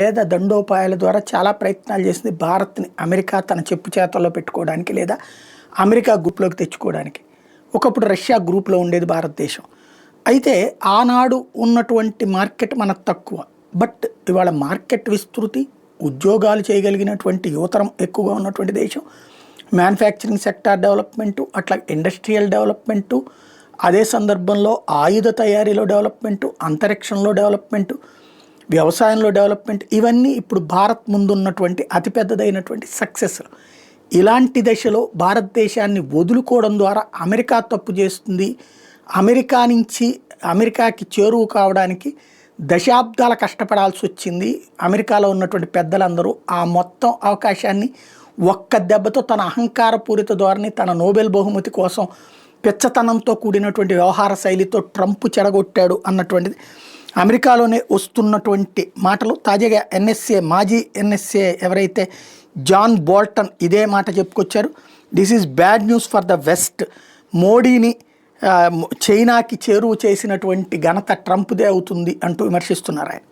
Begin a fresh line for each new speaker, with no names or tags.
లేదా దండోపాయాల ద్వారా చాలా ప్రయత్నాలు చేసింది భారత్ని అమెరికా తన చెప్పు చేతల్లో పెట్టుకోవడానికి లేదా అమెరికా గ్రూప్లోకి తెచ్చుకోవడానికి. ఒకప్పుడు రష్యా గ్రూప్లో ఉండేది భారతదేశం. అయితే ఆనాడు ఉన్నటువంటి మార్కెట్ మనకు తక్కువ. బట్ ఇవాళ మార్కెట్ విస్తృతి, ఉద్యోగాలు చేయగలిగినటువంటి యువతరం ఎక్కువగా ఉన్నటువంటి దేశం, మ్యానుఫ్యాక్చరింగ్ సెక్టార్ డెవలప్మెంటు, అట్లా ఇండస్ట్రియల్ డెవలప్మెంటు, అదే సందర్భంలో ఆయుధ తయారీలో డెవలప్మెంటు, అంతరిక్షంలో డెవలప్మెంటు, వ్యవసాయంలో డెవలప్మెంట్, ఇవన్నీ ఇప్పుడు భారత్ ముందున్నటువంటి అతిపెద్దదైనటువంటి సక్సెస్. ఇలాంటి దశలో భారతదేశాన్ని వదులుకోవడం ద్వారా అమెరికా తప్పు చేస్తుంది. అమెరికా నుంచి అమెరికాకి చేరువు కావడానికి దశాబ్దాల కష్టపడాల్సి వచ్చింది. అమెరికాలో ఉన్నటువంటి పెద్దలందరూ ఆ మొత్తం అవకాశాన్ని ఒక్క దెబ్బతో తన అహంకారపూరిత ధోరణి, తన నోబెల్ బహుమతి కోసం పెచ్చతనంతో కూడినటువంటి వ్యవహార శైలితో ట్రంప్ చెడగొట్టాడు అన్నటువంటిది అమెరికాలోనే వస్తున్నటువంటి మాటలు. తాజాగా మాజీ ఎన్ఎస్ఏ ఎవరైతే జాన్ బోల్టన్ ఇదే మాట చెప్పుకొచ్చారు. This is bad news for the west. మోడీని చైనాకి చేరువ చేసినటువంటి ఘనత ట్రంప్దే అవుతుంది అంటూ విమర్శిస్తున్నారు ఆయన.